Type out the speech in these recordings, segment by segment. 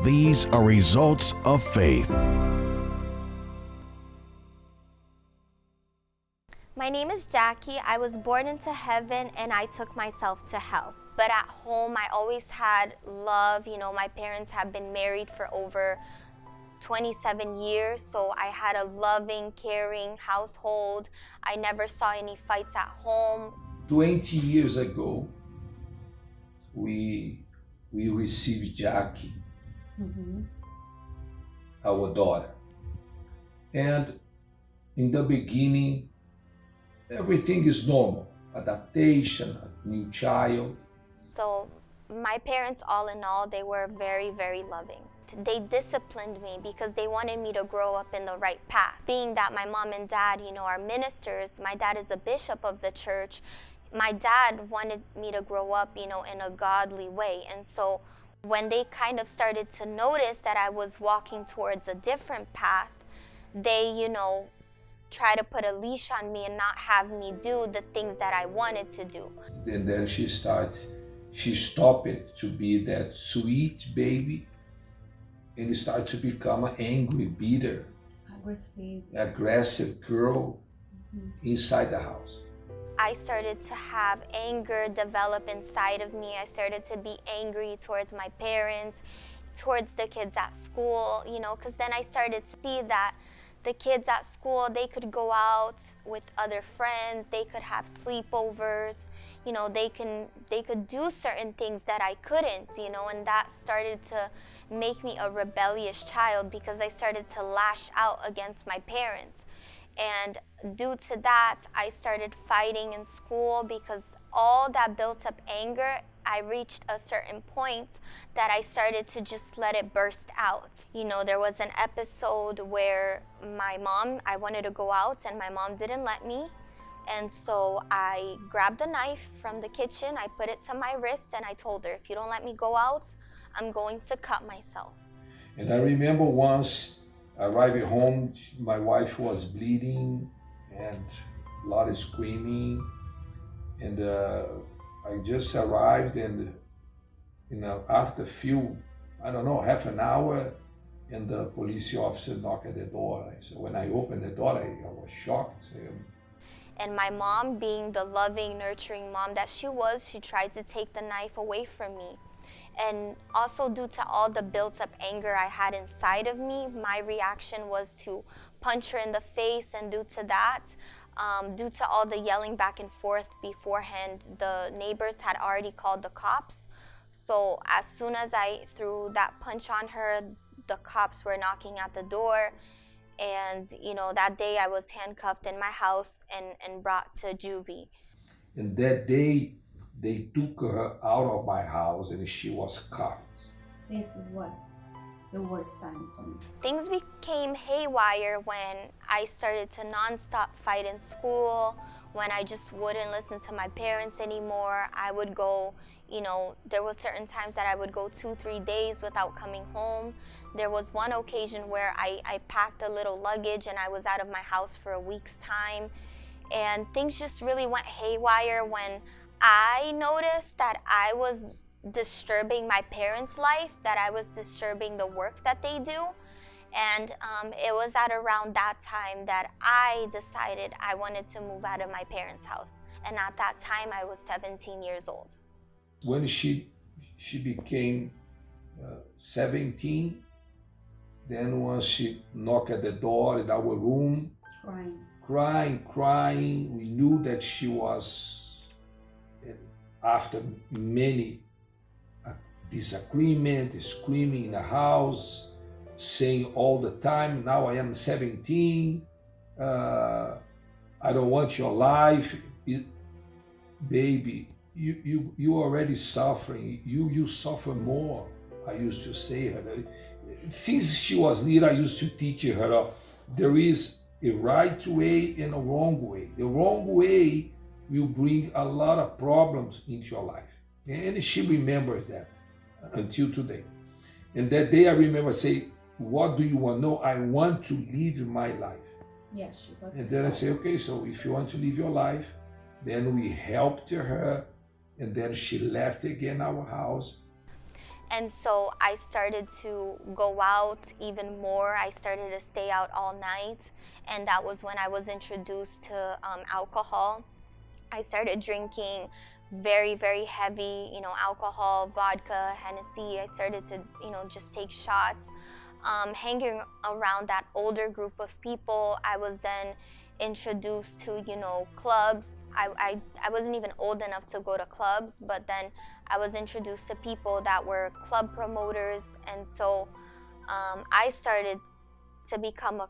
These are results of faith. My name is Jackie. I was born into heaven and I took myself to hell. But at home, I always had love. You know, my parents have been married for over 27 years, so I had a loving, caring household. I never saw any fights at home. 20 years ago, we received Jackie, our daughter. And in the beginning, everything is normal. Adaptation, a new child. So my parents, all in all, they were very, very loving. They disciplined me because they wanted me to grow up in the right path. Being that my mom and dad, you know, are ministers, my dad is a bishop of the church, my dad wanted me to grow up, you know, in a godly way. And so when they kind of started to notice that I was walking towards a different path, they, you know, try to put a leash on me and not have me do the things that I wanted to do. And then she stopped it to be that sweet baby and started to become an angry, bitter, aggressive girl inside the house. I started to have anger develop inside of me. I started to be angry towards my parents, towards the kids at school, you know, because then I started to see that the kids at school, they could go out with other friends, they could have sleepovers, you know, they could do certain things that I couldn't, you know, and that started to make me a rebellious child because I started to lash out against my parents. And due to that, I started fighting in school because all that built up anger, I reached a certain point that I started to just let it burst out. You know, there was an episode where I wanted to go out and my mom didn't let me. And so I grabbed a knife from the kitchen, I put it to my wrist, and I told her, if you don't let me go out, I'm going to cut myself. And I remember once arriving home, my wife was bleeding and a lot of screaming. And I just arrived and, you know, after half an hour, and the police officer knocked at the door. So when I opened the door, I was shocked. And my mom, being the loving, nurturing mom that she was, she tried to take the knife away from me. And also due to all the built up anger I had inside of me, my reaction was to punch her in the face. And due to that, due to all the yelling back and forth beforehand, the neighbors had already called the cops. So as soon as I threw that punch on her, the cops were knocking at the door. And, you know, that day I was handcuffed in my house and brought to juvie. And that day, they took her out of my house and she was cuffed. This was the worst time for me. Things became haywire when I started to nonstop fight in school, when I just wouldn't listen to my parents anymore. I would go, you know, there were certain times that I would go 2-3 days without coming home. There was one occasion where I packed a little luggage and I was out of my house for a week's time. And things just really went haywire when I noticed that I was disturbing my parents' life, that I was disturbing the work that they do. And it was at around that time that I decided I wanted to move out of my parents' house. And at that time, I was 17 years old. When she became 17, then once she knocked at the door in our room, crying, we knew that she was, after many disagreements, screaming in the house, saying all the time, now I am 17, I don't want your life. Baby, you already suffering, you suffer more, I used to say her. Since she was little, I used to teach her, there is a right way and a wrong way. The wrong way will bring a lot of problems into your life. And she remembers that until today. And that day I remember saying, what do you want? No, I want to live my life. Yes, she was. And then I say, okay, so if you want to live your life, then we helped her, and then she left again our house. And so I started to go out even more. I started to stay out all night. And that was when I was introduced to alcohol. I started drinking very, very heavy, alcohol, vodka, Hennessy. I started to, just take shots. Hanging around that older group of people, I was then introduced to, clubs. I wasn't even old enough to go to clubs, but then I was introduced to people that were club promoters, and so I started to become a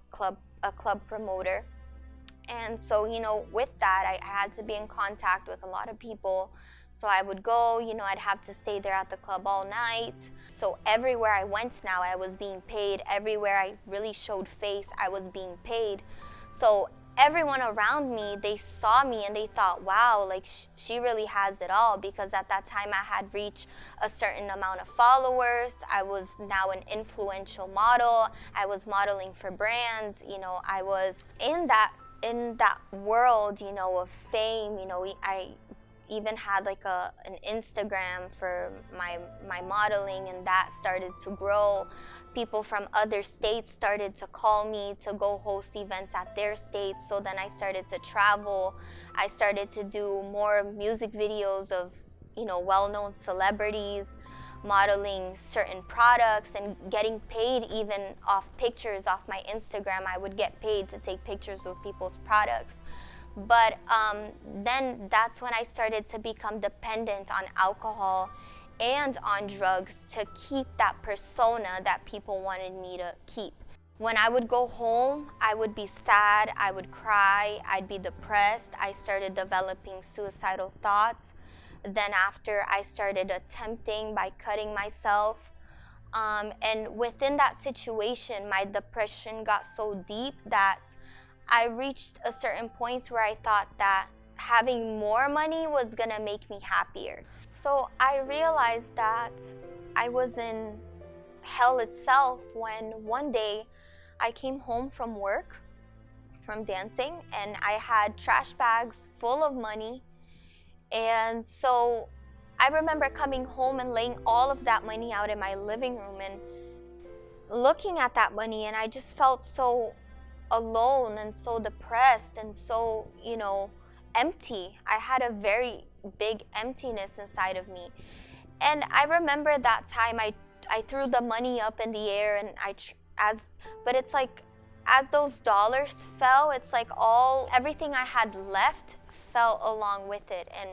club promoter. And so, with that, I had to be in contact with a lot of people. So I would go, I'd have to stay there at the club all night. So everywhere I went now, I was being paid. Everywhere I really showed face, I was being paid. So everyone around me, they saw me and they thought, wow, like she really has it all, because at that time I had reached a certain amount of followers. I was now an influential model. I was modeling for brands. I was in that world, of fame. I even had like an Instagram for my modeling, and that started to grow. People from other states started to call me to go host events at their states. So then I started to travel. I started to do more music videos of, well-known celebrities, modeling certain products and getting paid even off pictures off my Instagram. I would get paid to take pictures of people's products. But then that's when I started to become dependent on alcohol and on drugs to keep that persona that people wanted me to keep. When I would go home, I would be sad, I would cry, I'd be depressed. I started developing suicidal thoughts. Then after, I started attempting by cutting myself. And within that situation, my depression got so deep that I reached a certain point where I thought that having more money was gonna make me happier. So I realized that I was in hell itself when one day I came home from work, from dancing, and I had trash bags full of money. And so I remember coming home and laying all of that money out in my living room and looking at that money, and I just felt so alone and so depressed and so, empty. I had a very big emptiness inside of me. And I remember that time I threw the money up in the air, and but it's like as those dollars fell, it's like everything I had left fell along with it. And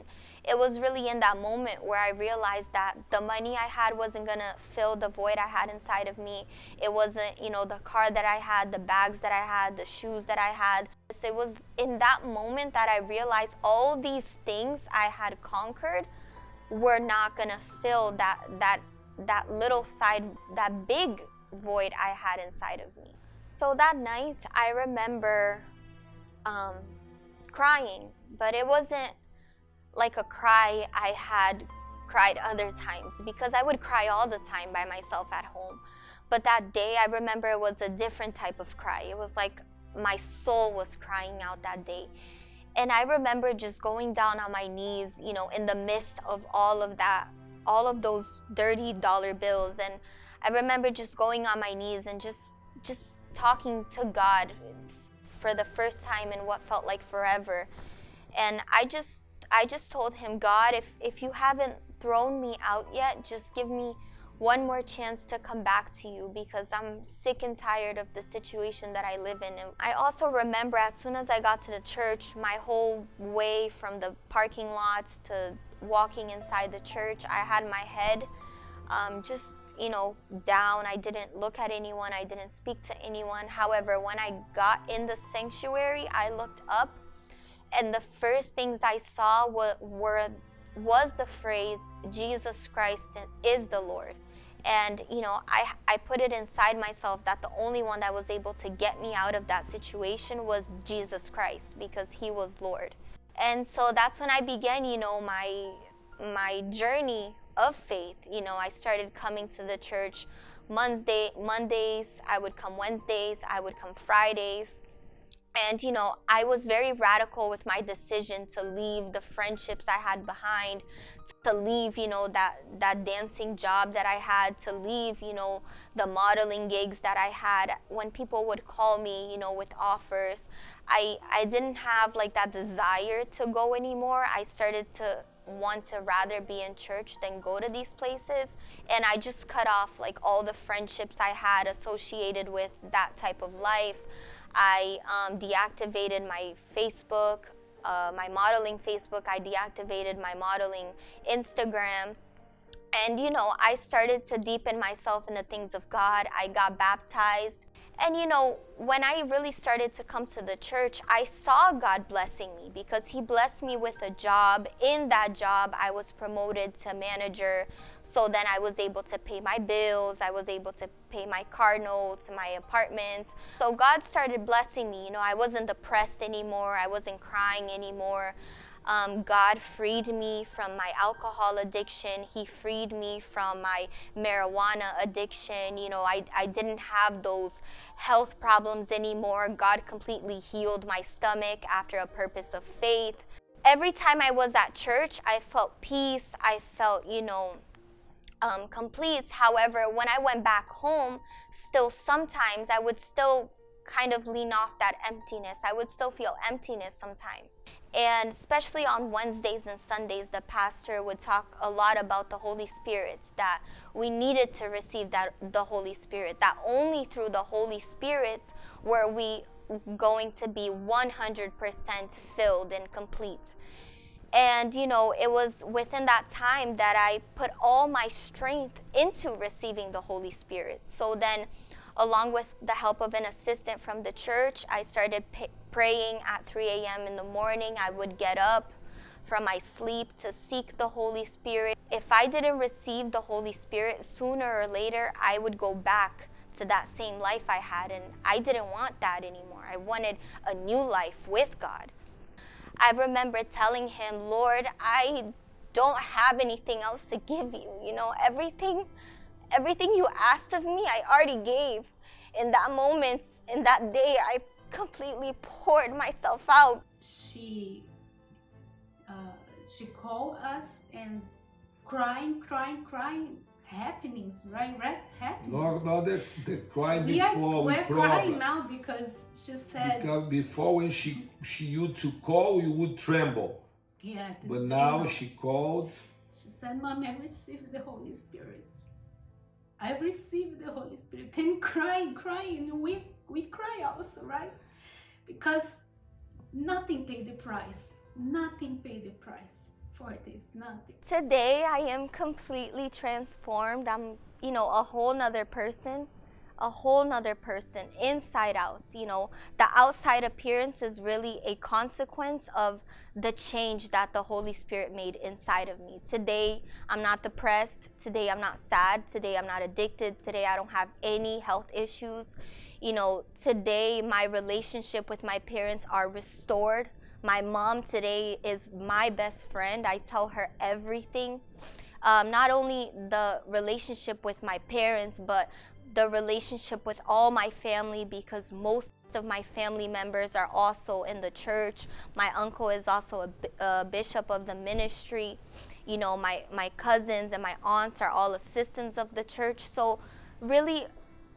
it was really in that moment where I realized that the money I had wasn't gonna fill the void I had inside of me. It wasn't, the car that I had, the bags that I had, the shoes that I had. It was in that moment that I realized all these things I had conquered were not gonna fill that little side, that big void I had inside of me. So that night, I remember crying, but it wasn't like a cry I had cried other times, because I would cry all the time by myself at home. But that day, I remember it was a different type of cry. It was like my soul was crying out that day. And I remember just going down on my knees, in the midst of all of those dirty dollar bills. And I remember just going on my knees and just talking to God for the first time in what felt like forever. And I just told him, God, if you haven't thrown me out yet, just give me one more chance to come back to you, because I'm sick and tired of the situation that I live in. And I also remember as soon as I got to the church, my whole way from the parking lots to walking inside the church, I had my head down. I didn't look at anyone. I didn't speak to anyone. However, when I got in the sanctuary, I looked up, and the first things I saw was the phrase, Jesus Christ is the Lord. And, I put it inside myself that the only one that was able to get me out of that situation was Jesus Christ, because he was Lord. And so that's when I began, my journey of faith. I started coming to the church Mondays, I would come Wednesdays, I would come Fridays. And, you know, I was very radical with my decision to leave the friendships I had behind, to leave, you know, that dancing job that I had, to leave, you know, the modeling gigs that I had. When people would call me, you know, with offers, I didn't have like that desire to go anymore. I started to want to rather be in church than go to these places. And I just cut off like all the friendships I had associated with that type of life. I deactivated my Facebook, my modeling Facebook. I deactivated my modeling Instagram. And, you know, I started to deepen myself in the things of God. I got baptized. And, you know, when I really started to come to the church, I saw God blessing me because he blessed me with a job. In that job, I was promoted to manager. So then I was able to pay my bills. I was able to pay my car notes, my apartments. So God started blessing me. You know, I wasn't depressed anymore. I wasn't crying anymore. God freed me from my alcohol addiction. He freed me from my marijuana addiction. You know, I didn't have those health problems anymore. God completely healed my stomach after a purpose of faith. Every time I was at church, I felt peace. I felt, you know, complete. However, when I went back home, still sometimes I would still kind of lean off that emptiness. I would still feel emptiness sometimes. And especially on Wednesdays and Sundays, the pastor would talk a lot about the Holy Spirit, that we needed to receive the Holy Spirit, that only through the Holy Spirit were we going to be 100% filled and complete. And, you know, it was within that time that I put all my strength into receiving the Holy Spirit. So then, along with the help of an assistant from the church, I started praying at 3 a.m. in the morning. I would get up from my sleep to seek the Holy Spirit. If I didn't receive the Holy Spirit, sooner or later, I would go back to that same life I had. And I didn't want that anymore. I wanted a new life with God. I remember telling him, Lord, I don't have anything else to give you. You know, everything you asked of me, I already gave. In that moment, in that day, I completely poured myself out. She called us and crying, happenings, right? Happenings. Not the cry before we're we crying now because she said. Because before when she used to call, you would tremble. Yeah. But now she called. She said, Mommy, I received the Holy Spirit. I received the Holy Spirit. And crying. We cry also, right? Because nothing paid the price. Nothing paid the price for this. Nothing. Today, I am completely transformed. I'm, you know, a whole nother person inside out. You know, the outside appearance is really a consequence of the change that the Holy Spirit made inside of me. Today, I'm not depressed. Today, I'm not sad. Today, I'm not addicted. Today, I don't have any health issues. You know, today, my relationship with my parents are restored. My mom today is my best friend. I tell her everything. Not only the relationship with my parents, but the relationship with all my family, because most of my family members are also in the church. My uncle is also a bishop of the ministry. You know, my cousins and my aunts are all assistants of the church. So really,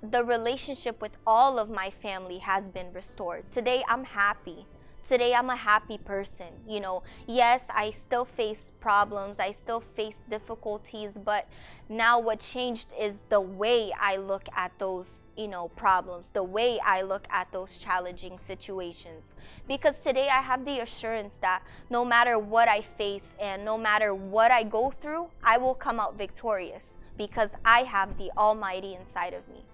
the relationship with all of my family has been restored. Today, I'm happy. Today, I'm a happy person. You know, yes, I still face problems. I still face difficulties. But now what changed is the way I look at those, you know, problems, the way I look at those challenging situations. Because today, I have the assurance that no matter what I face and no matter what I go through, I will come out victorious because I have the Almighty inside of me.